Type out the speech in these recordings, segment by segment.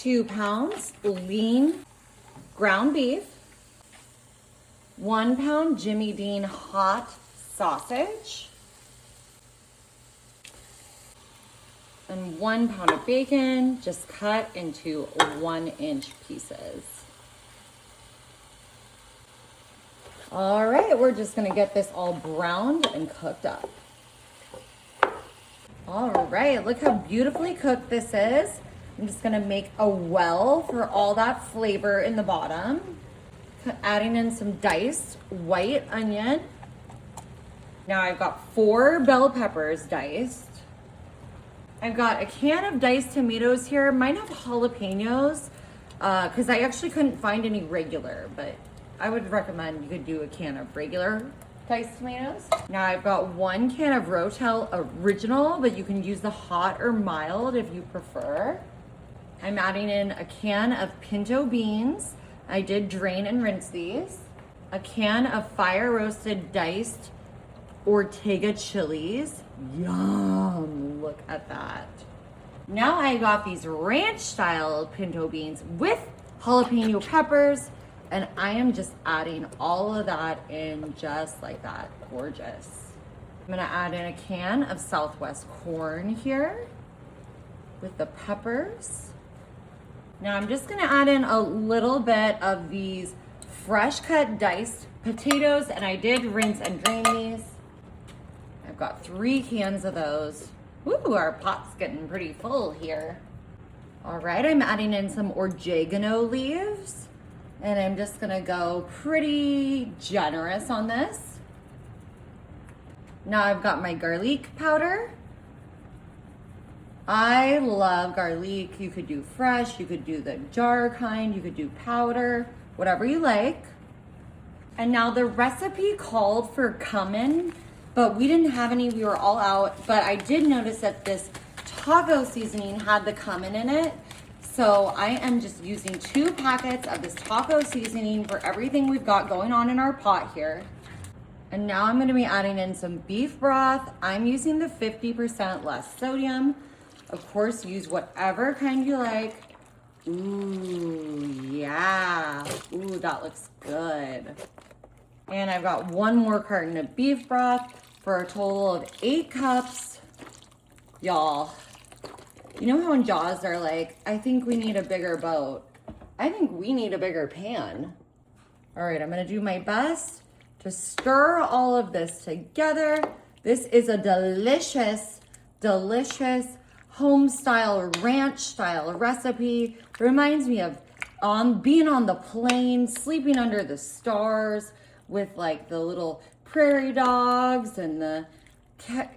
2 pounds lean ground beef, 1 pound Jimmy Dean hot sausage, and 1 pound of bacon, just cut into 1-inch pieces. All right, we're just gonna get this all browned and cooked up. All right, look how beautifully cooked this is. I'm just gonna make a well for all that flavor in the bottom. Adding in some diced white onion. Now I've got 4 bell peppers diced. I've got a can of diced tomatoes here. Mine have jalapenos because I actually couldn't find any regular, but I would recommend you could do a can of regular diced tomatoes. Now I've got 1 can of Rotel Original, but you can use the hot or mild if you prefer. I'm adding in a can of pinto beans. I did drain and rinse these. A can of fire roasted diced Ortega chilies. Yum, look at that. Now I got these ranch style pinto beans with jalapeno peppers, and I am just adding all of that in just like that. Gorgeous. I'm gonna add in a can of Southwest corn here with the peppers. Now I'm just gonna add in a little bit of these fresh cut diced potatoes, and I did rinse and drain these. I've got 3 cans of those. Ooh, our pot's getting pretty full here. All right, I'm adding in some oregano leaves, and I'm just gonna go pretty generous on this. Now I've got my garlic powder. I love garlic. You could do fresh, you could do the jar kind, you could do powder, whatever you like. And now the recipe called for cumin, but we didn't have any, we were all out. But I did notice that this taco seasoning had the cumin in it. So I am just using 2 packets of this taco seasoning for everything we've got going on in our pot here. And now I'm gonna be adding in some beef broth. I'm using the 50% less sodium. Of course, use whatever kind you like. Ooh, yeah. Ooh, that looks good. And I've got 1 more carton of beef broth for a total of 8 cups. Y'all, you know how in Jaws they're like, I think we need a bigger boat. I think we need a bigger pan. All right, I'm gonna do my best to stir all of this together. This is a delicious, delicious home style, ranch style recipe. It reminds me of being on the plains, sleeping under the stars with like the little prairie dogs and the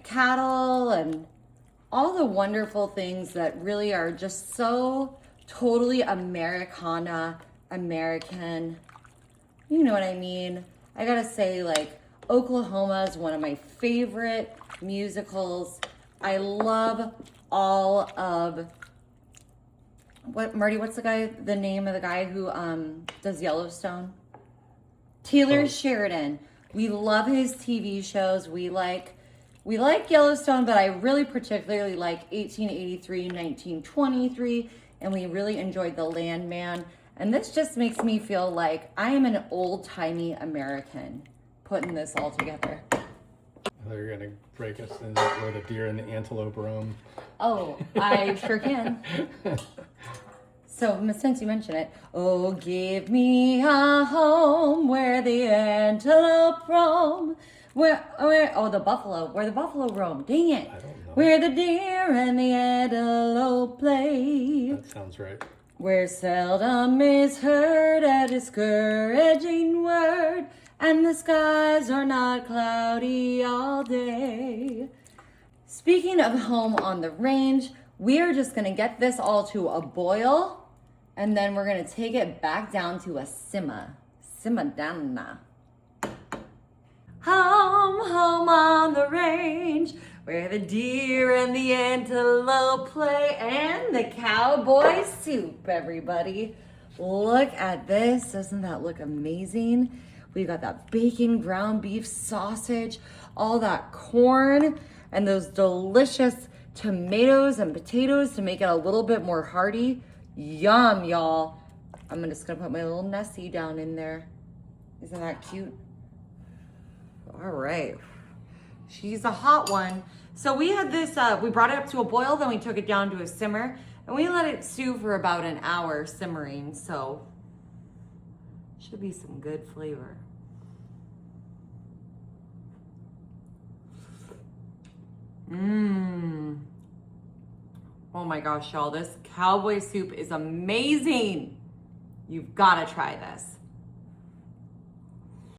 cattle and all the wonderful things that really are just so totally Americana, American. You know what I mean? I gotta say, like, Oklahoma is one of my favorite musicals. I love all of what's the name of the guy who does Yellowstone? Taylor Sheridan. We love his TV shows. We like Yellowstone, but I really particularly like 1883, 1923, and we really enjoyed The Landman. And this just makes me feel like I am an old-timey American putting this all together. They're gonna break us in where the deer and the antelope roam. Oh, I sure can. So, since you mention it, oh, give me a home where the antelope roam. Where the buffalo roam. Dang it. I don't know. Where the deer and the antelope play. That sounds right. Where seldom is heard a discouraging word, and the skies are not cloudy all day. Speaking of home on the range, we are just gonna get this all to a boil, and then we're gonna take it back down to a simmer down now. Home on the range, where the deer and the antelope play, and the cowboy soup, everybody. Look at this, doesn't that look amazing? We've got that bacon, ground beef, sausage, all that corn, and those delicious tomatoes and potatoes to make it a little bit more hearty. Yum, y'all. I'm just gonna put my little Nessie down in there. Isn't that cute? All right. She's a hot one. So we had this, we brought it up to a boil, then we took it down to a simmer, and we let it stew for about an hour simmering, so should be some good flavor. Mmm. Oh my gosh, y'all, this cowboy soup is amazing. You've got to try this.